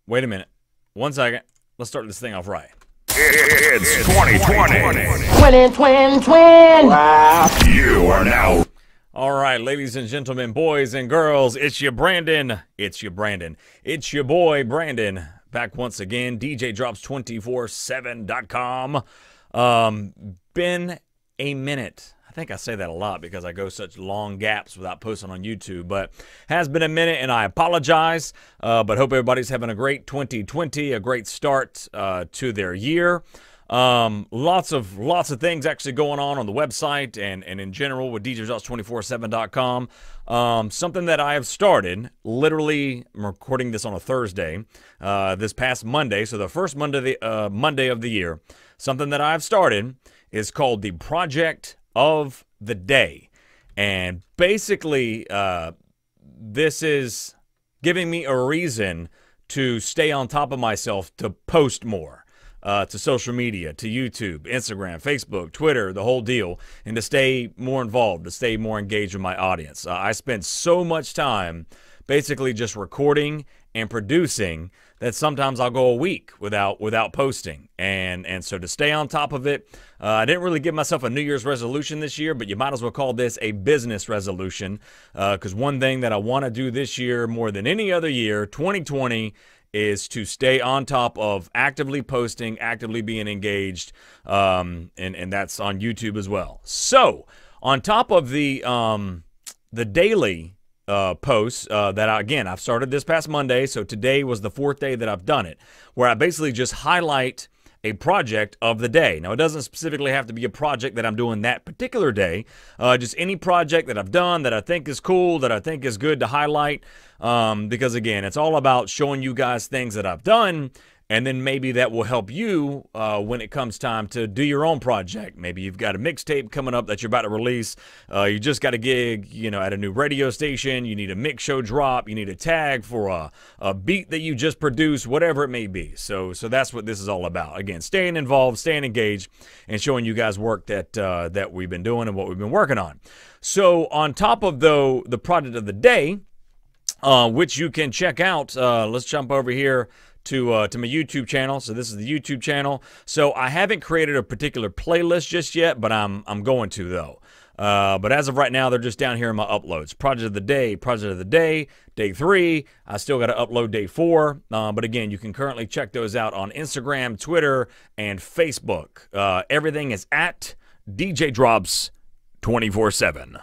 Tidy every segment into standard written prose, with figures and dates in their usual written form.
Wait a minute. 1 second. Let's start this thing off right. It's 2020. Twin, twin, twin. Wow. You are now. All right, ladies and gentlemen, boys and girls, it's your Brandon. It's your Brandon. It's your boy, Brandon. Back once again, DJDrops247.com. Been a minute. I think I say that a lot because I go such long gaps without posting on YouTube, but has been a minute and I apologize, but hope everybody's having a great 2020, a great start to their year. Lots of things actually going on the website and in general with DJDrops247.com. Something that I have started, literally, I'm recording this on a Thursday, this past Monday, so the first Monday of the year. Something that I've started is called the Project of the Day. And basically, this is giving me a reason to stay on top of myself, to post more. To social media, to YouTube, Instagram, Facebook, Twitter, the whole deal, and to stay more involved, to stay more engaged with my audience. I spend so much time basically just recording and producing that sometimes I'll go a week without posting. And so to stay on top of it, I didn't really give myself a New Year's resolution this year, but you might as well call this a business resolution, because one thing that I want to do this year more than any other year, 2020, is to stay on top of actively posting, actively being engaged, and that's on YouTube as well. So, on top of the daily posts that, I've started this past Monday, so today was the 4th day that I've done it, where I basically just highlight a project of the day. Now, it doesn't specifically have to be a project that I'm doing that particular day, just any project that I've done that I think is cool, that I think is good to highlight, because again, it's all about showing you guys things that I've done, and then maybe that will help you when it comes time to do your own project. Maybe you've got a mixtape coming up that you're about to release. You just got a gig, at a new radio station. You need a mix show drop. You need a tag for a beat that you just produced, whatever it may be. So that's what this is all about. Again, staying involved, staying engaged, and showing you guys work that we've been doing and what we've been working on. So on top of the project of the day, which you can check out, let's jump over here to my YouTube channel. So this is the YouTube channel. So I haven't created a particular playlist just yet, but I'm going to though. But as of right now, they're just down here in my uploads. Project of the day, day 3. I still got to upload day 4. But again, you can currently check those out on Instagram, Twitter, and Facebook. Everything is at DJ Drops 24/7.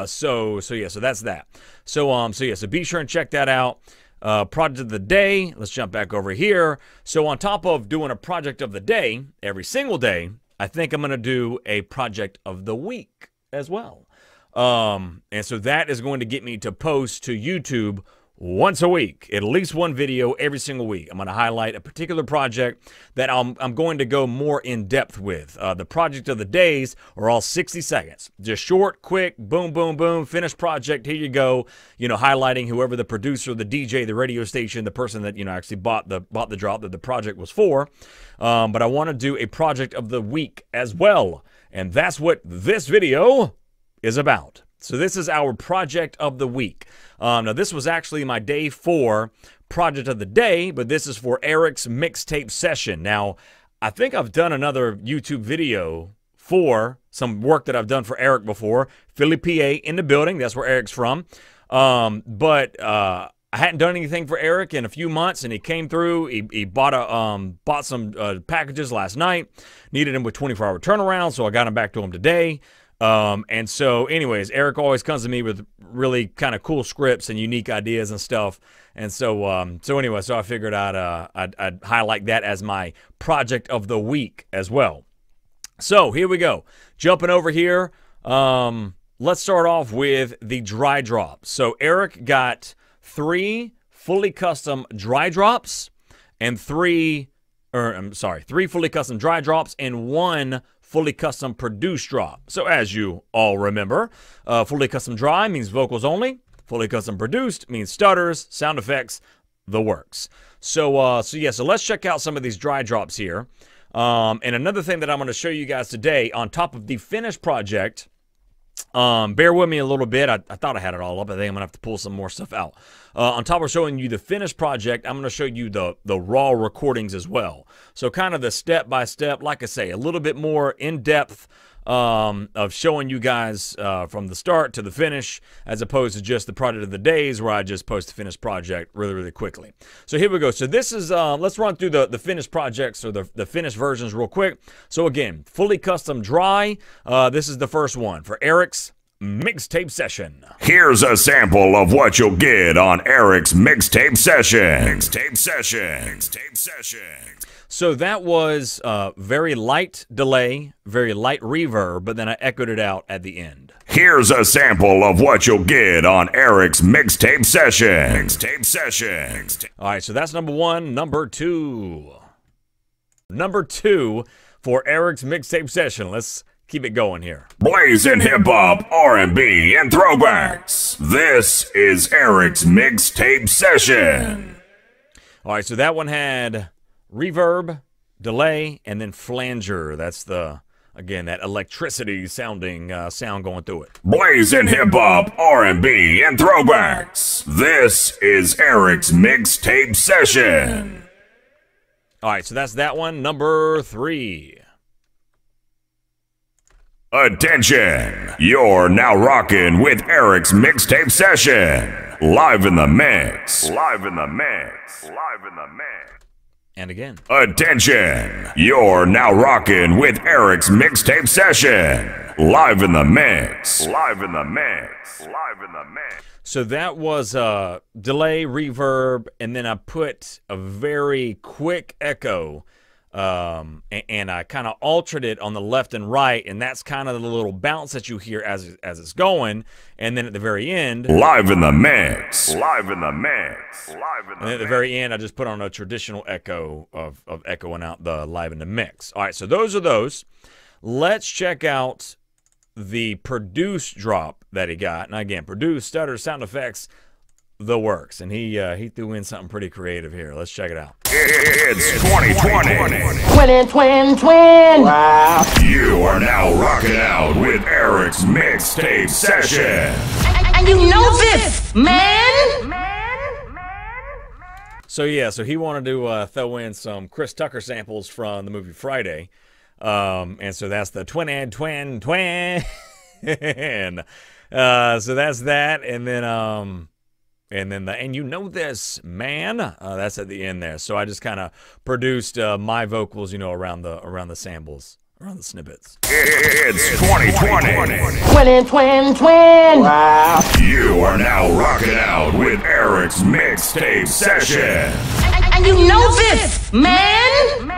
So that's that. So be sure and check that out. Project of the day, let's jump back over here. So on top of doing a project of the day every single day, I think I'm going to do a project of the week as well. And so that is going to get me to post to YouTube once a week, at least one video every single week. I'm going to highlight a particular project that I'm going to go more in depth with. The project of the days are all 60 seconds. Just short, quick, boom, boom, boom, finished project, here you go. Highlighting whoever the producer, the DJ, the radio station, the person that, actually bought the drop that the project was for. But I want to do a project of the week as well. And that's what this video is about. So this is our project of the week. Now, this was actually my day 4 project of the day, but this is for Eric's mixtape session. Now, I think I've done another YouTube video for some work that I've done for Eric before. Philly, PA in the building. That's where Eric's from. But I hadn't done anything for Eric in a few months, and he came through. He bought some packages last night. Needed him with 24-hour turnaround, so I got him back to him today. And so anyways, Eric always comes to me with really kind of cool scripts and unique ideas and stuff. And so, anyway, so I figured I'd highlight that as my project of the week as well. So here we go. Jumping over here. Let's start off with the dry drop. So Eric got 3 fully custom dry drops and 3 fully custom dry drops and 1 fully custom produced drop. So as you all remember, fully custom dry means vocals only. Fully custom produced means stutters, sound effects, the works. So let's check out some of these dry drops here. And another thing that I'm going to show you guys today, on top of the finished project, bear with me a little bit. I thought I had it all up. I think I'm going to have to pull some more stuff out. On top of showing you the finished project, I'm going to show you the raw recordings as well. So kind of the step-by-step, like I say, a little bit more in-depth of showing you guys from the start to the finish, as opposed to just the product of the days where I just post the finished project really, really quickly. So here we go. So this is, let's run through the finished projects or the finished versions real quick. So again, fully custom dry. This is the first one for Eric's Mixtape Session. Here's a sample of what you'll get on Eric's Mixtape Session. Mixtape Session. Mixtape Session. So that was very light delay, very light reverb, but then I echoed it out at the end. Here's a sample of what you'll get on Eric's Mixtape Session. Mixtape Session. All right, so that's number one. Number two. Number two for Eric's Mixtape Session. Let's keep it going here. Blazing hip-hop, R&B, and throwbacks. This is Eric's Mixtape Session. All right, so that one had reverb, delay, and then flanger. That's the, again, that electricity sounding sound going through it. Blazing hip-hop, R&B, and throwbacks. This is Eric's Mixtape Session. All right, so that's that one. Number three. Attention! You're now rocking with Eric's Mixtape Session. Live in the mix. Live in the mix. Live in the mix. And again. Attention! You're now rocking with Eric's Mixtape Session. Live in the mix. Live in the mix. Live in the mix. So that was delay, reverb, and then I put a very quick echo, and I kind of altered it on the left and right, and that's kind of the little bounce that you hear as it's going, and then at the very end, live in the mix. Live in the mix. Live in the mix. And at the very end, I just put on a traditional echo of echoing out the live in the mix. All right, so those are those. Let's check out the produced drop that he got. And again, produced, stutter, sound effects, the works. And he threw in something pretty creative here. Let's check it out. It's 2020. Twin. Wow. You are now rocking out with Eric's Mixtape Session. And you know this, man. So yeah, so he wanted to throw in some Chris Tucker samples from the movie Friday. And so that's the twin. So that's that. And then and you know this, man. That's at the end there. So I just kind of produced my vocals, you know, around the samples, around the snippets. It's 2020. Twin. Wow. You are now rocking out with Eric's Mixtape Session. And you know this, man.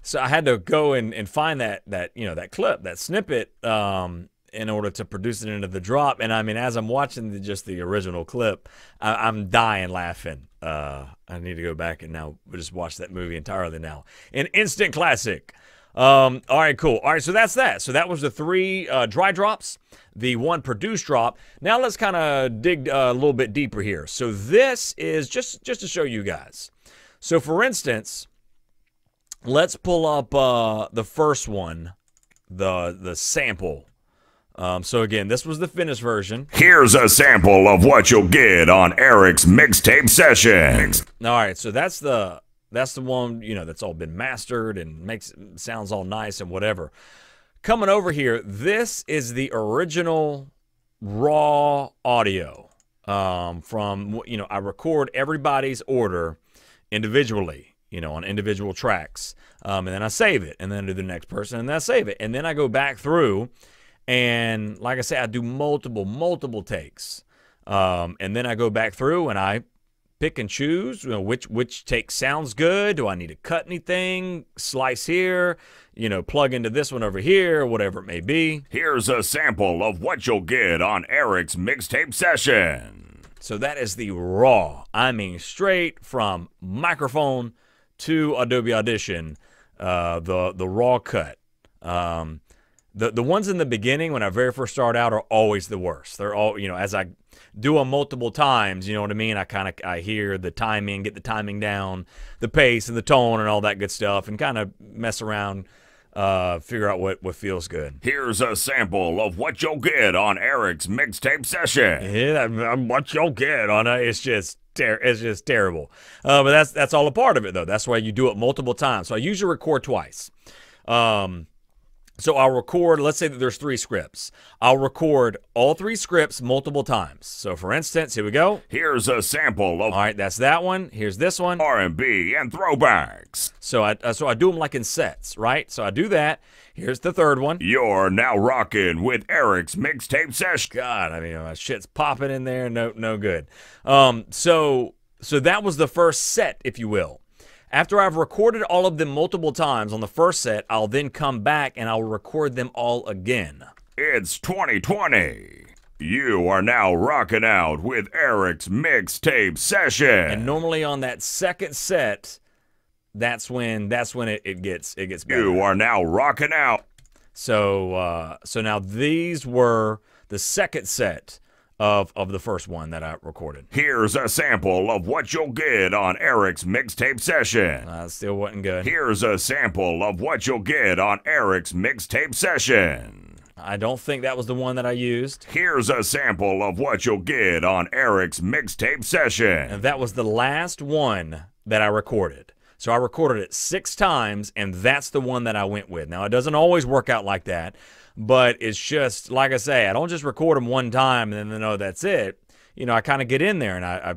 So I had to go and find that you know, that clip, that snippet, in order to produce it into the drop. And I mean, as I'm watching just the original clip, I'm dying laughing. I need to go back and now just watch that movie entirely now. An instant classic. All right, cool. All right, so that's that. So that was the three dry drops, the one produced drop. Now let's kind of dig a little bit deeper here. So this is just to show you guys. So for instance, let's pull up the first one, the sample. So again, this was the finished version. Here's a sample of what you'll get on Eric's Mixtape Session. All right, so that's the one, you know, that's all been mastered and sounds all nice and whatever. Coming over here, this is the original raw audio from, you know, I record everybody's order individually, you know, on individual tracks, and then I save it, and then I do the next person, and then I save it, and then I go back through. And like I say, I do multiple takes. And then I go back through and I pick and choose, you know, which take sounds good. Do I need to cut anything? Slice here, you know, plug into this one over here, whatever it may be. Here's a sample of what you'll get on Eric's Mixtape Session. So that is the raw. I mean, straight from microphone to Adobe Audition, the raw cut. The ones in the beginning when I very first start out are always the worst. They're all, you know, as I do them multiple times, you know what I mean? I hear the timing, get the timing down, the pace and the tone and all that good stuff, and kind of mess around figure out what feels good. Here's a sample of what you'll get on Eric's mixtape session. Yeah, what you'll get on it. It's just terrible. But that's all a part of it, though. That's why you do it multiple times. So I usually record twice. So I'll record, let's say that there's 3 scripts. I'll record all 3 scripts multiple times. So for instance, here we go. Here's a sample of all right, that's that one. Here's this one. R&B and throwbacks. So I do them like in sets, right? So I do that. Here's the third one. You're now rocking with Eric's mixtape session. God, I mean, my shit's popping in there. No good. So that was the first set, if you will. After I've recorded all of them multiple times on the first set, I'll then come back and I'll record them all again. It's 2020. You are now rocking out with Eric's mixtape session. And normally on that second set, that's when it gets better. You are now rocking out. So now these were the second set of the first one that I recorded. Here's a sample of what you'll get on Eric's mixtape session. Still wasn't good. Here's a sample of what you'll get on Eric's mixtape session. I don't think that was the one that I used. Here's a sample of what you'll get on Eric's mixtape session. And that was the last one that I recorded. So I recorded it 6 times, and that's the one that I went with. Now, it doesn't always work out like that. But it's just, like I say, I don't just record them one time and then know that's it. You know, I kind of get in there and I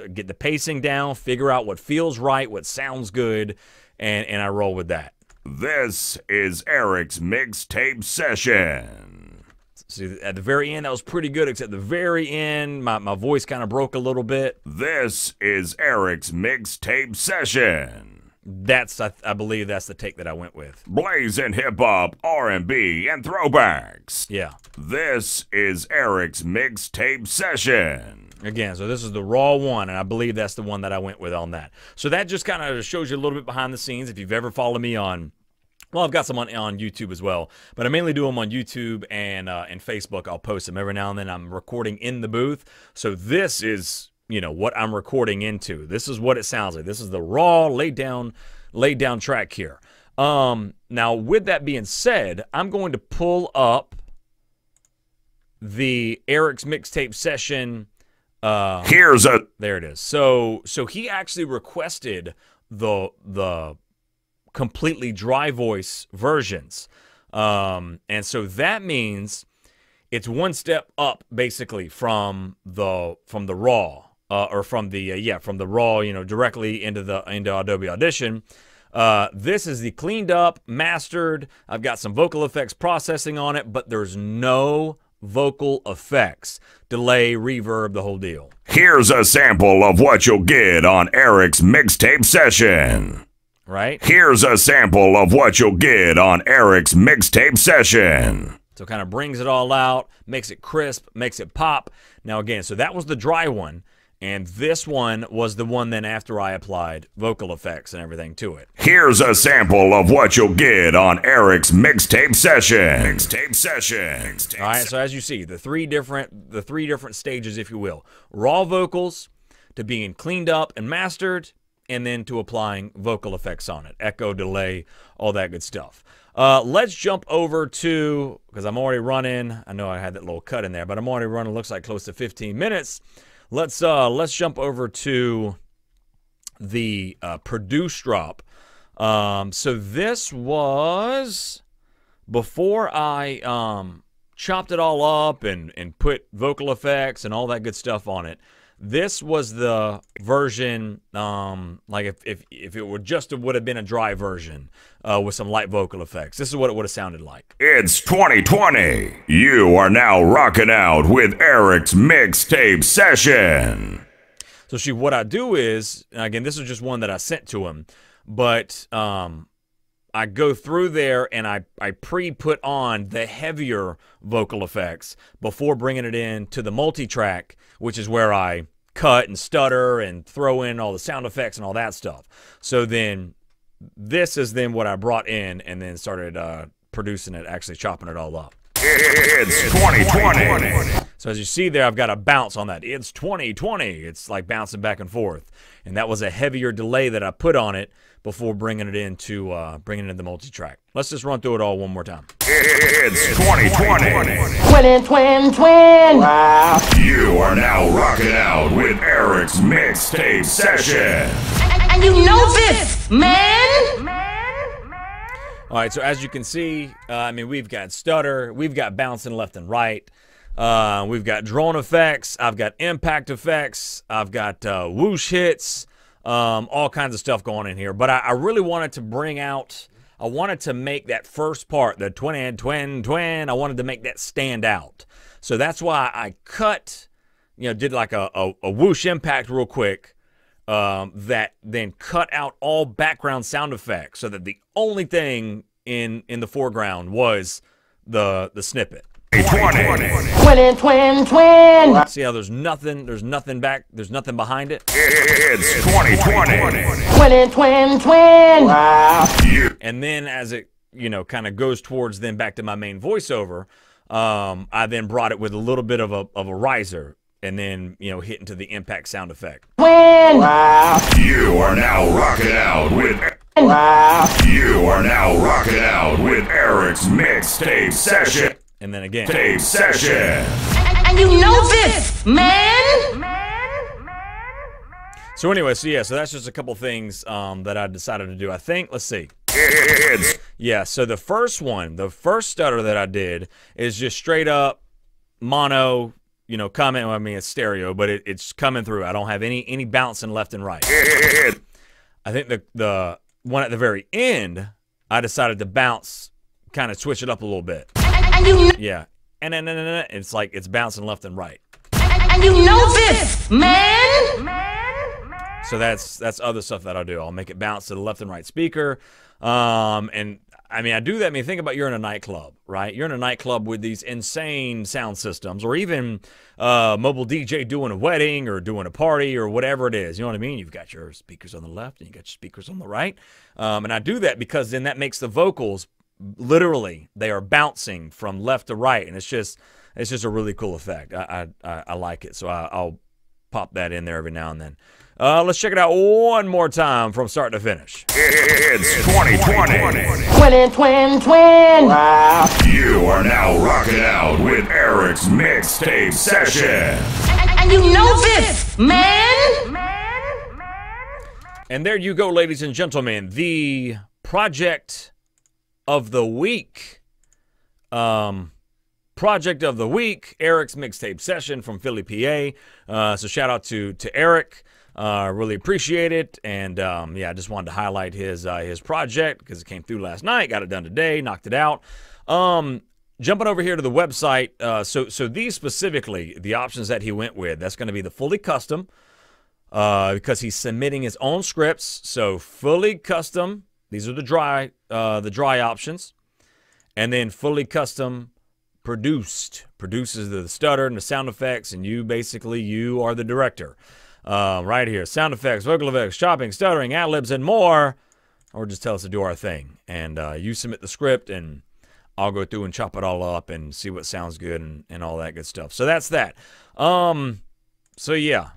get the pacing down, figure out what feels right, what sounds good, and I roll with that. This is Eric's mixtape session. See, at the very end, that was pretty good, except the very end, my voice kind of broke a little bit. This is Eric's mixtape session. I believe that's the take that I went with. Blazing hip-hop, R&B, and throwbacks. Yeah. This is Eric's mixtape session. Again, so this is the raw one, and I believe that's the one that I went with on that. So that just kind of shows you a little bit behind the scenes. If you've ever followed me on, well, I've got some on YouTube as well, but I mainly do them on YouTube and Facebook. I'll post them every now and then. I'm recording in the booth. So this is, you know, what I'm recording into. This is what it sounds like. This is the raw, laid down track here. Now, with that being said, I'm going to pull up the Eric's mixtape session. There it is. So he actually requested the completely dry voice versions, and so that means it's one step up basically from the raw. Or from the raw, you know, directly into Adobe Audition. This is the cleaned up, mastered. I've got some vocal effects processing on it, but there's no vocal effects, delay, reverb, the whole deal. Here's a sample of what you'll get on Eric's mixtape session. Right? Here's a sample of what you'll get on Eric's mixtape session. So it kind of brings it all out, makes it crisp, makes it pop. Now again, so that was the dry one. And this one was the one then after I applied vocal effects and everything to it. Here's a sample of what you'll get on Eric's mixtape session. Mixtape session. All right, so as you see, the three different stages, if you will. Raw vocals to being cleaned up and mastered, and then to applying vocal effects on it. Echo, delay, all that good stuff. Let's jump over to, because I'm already running, I know I had that little cut in there, but I'm already running, looks like close to 15 minutes. Let's jump over to the produce drop. So this was before I chopped it all up and put vocal effects and all that good stuff on it. This was the version, like if it would have been a dry version with some light vocal effects. This is what it would have sounded like. It's 2020. You are now rocking out with Eric's mixtape session. So see, what I do is, again, this is just one that I sent to him, but I go through there and I pre-put on the heavier vocal effects before bringing it in to the multi-track, which is where I cut and stutter and throw in all the sound effects and all that stuff. So then this is then what I brought in and then started producing it, actually chopping it all up. It's 2020. So as you see there, I've got a bounce on that. It's 2020. It's like bouncing back and forth. And that was a heavier delay that I put on it before bringing it into the multi-track. Let's just run through it all one more time. It's 2020. Twin. Wow. You are now rocking out with Eric's Mixtape Session. And you know this, man. All right, so as you can see, I mean, we've got stutter, we've got bouncing left and right, we've got drone effects, I've got impact effects, I've got whoosh hits, all kinds of stuff going in here. But I really wanted to bring out, I wanted to make that first part, the twin, I wanted to make that stand out. So that's why I cut, did like a whoosh impact real quick. That then cut out all background sound effects so that the only thing in the foreground was the snippet. Twin. See how there's nothing behind it? It's 2020. Twin. Wow. And then as it, kind of goes towards then back to my main voiceover, I then brought it with a little bit of a riser. And then, hit into the impact sound effect. Wow. You are now rocking out with Eric's Mixtape Session. And then again. Tape Session. And you know this, man. So anyway, so that's just a couple things that I decided to do. I think, let's see. Yeah, so the first stutter that I did is just straight up mono, comment. I mean, it's stereo, but it's coming through. I don't have any bouncing left and right. I think the one at the very end, I decided to bounce, kind of switch it up a little bit. And you know, Yeah, and then it's like it's bouncing left and right. and you know this, man. So that's other stuff that I'll do. I'll make it bounce to the left and right speaker. And I mean, I do that. I mean, think about you're in a nightclub, right? You're in a nightclub with these insane sound systems, or even mobile DJ doing a wedding or doing a party or whatever it is. You know what I mean? You've got your speakers on the left and you got your speakers on the right. And I do that because then that makes the vocals, literally, they are bouncing from left to right. And it's just a really cool effect. I like it. So I'll pop that in there every now and then. Let's check it out one more time from start to finish. It's 2020. Twin. Wow. You are now rocking out with Eric's Mixtape Session. And you know this, man. And there you go, ladies and gentlemen, the project of the week. Project of the week, Eric's Mixtape Session from Philly, PA. So shout out to Eric. Really appreciate it, and yeah, I just wanted to highlight his project because it came through last night. Got it done today, knocked it out. Jumping over here to the website. So these specifically, the options that he went with, that's going to be the fully custom because he's submitting his own scripts. So fully custom. These are the dry options, and then fully custom produced. Produces the stutter and the sound effects, and you are the director. Right here, sound effects, vocal effects, chopping, stuttering, ad-libs, and more, or just tell us to do our thing. And you submit the script, and I'll go through and chop it all up and see what sounds good and all that good stuff. So that's that. So yeah,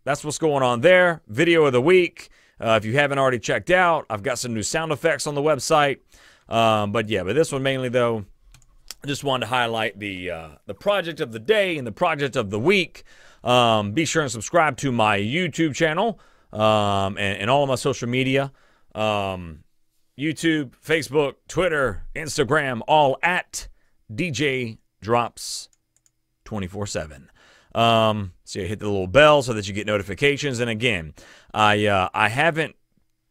that's what's going on there. Video of the week. If you haven't already checked out, I've got some new sound effects on the website. But this one mainly, though, I just wanted to highlight the project of the day and the project of the week. Be sure and subscribe to my YouTube channel and all of my social media. YouTube, Facebook, Twitter, Instagram, all at DJ Drops 24/7. So you hit the little bell so that you get notifications. And again, I haven't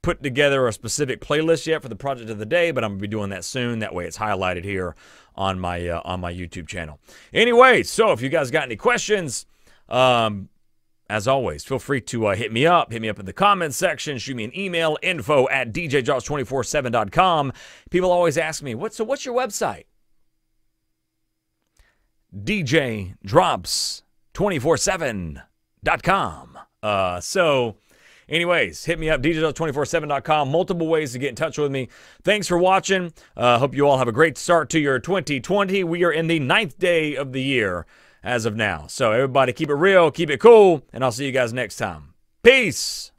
put together a specific playlist yet for the project of the day, but I'm gonna be doing that soon. That way it's highlighted here on my YouTube channel. Anyway, so if you guys got any questions, as always, feel free to hit me up in the comments section, shoot me an email, info@djdrops247.com. People always ask me, what's your website? djdrops247.com. So anyways, hit me up, djdrops247.com. Multiple ways to get in touch with me. Thanks for watching. Hope you all have a great start to your 2020. We are in the 9th day of the year. as of now. So everybody keep it real, keep it cool, and I'll see you guys next time. Peace.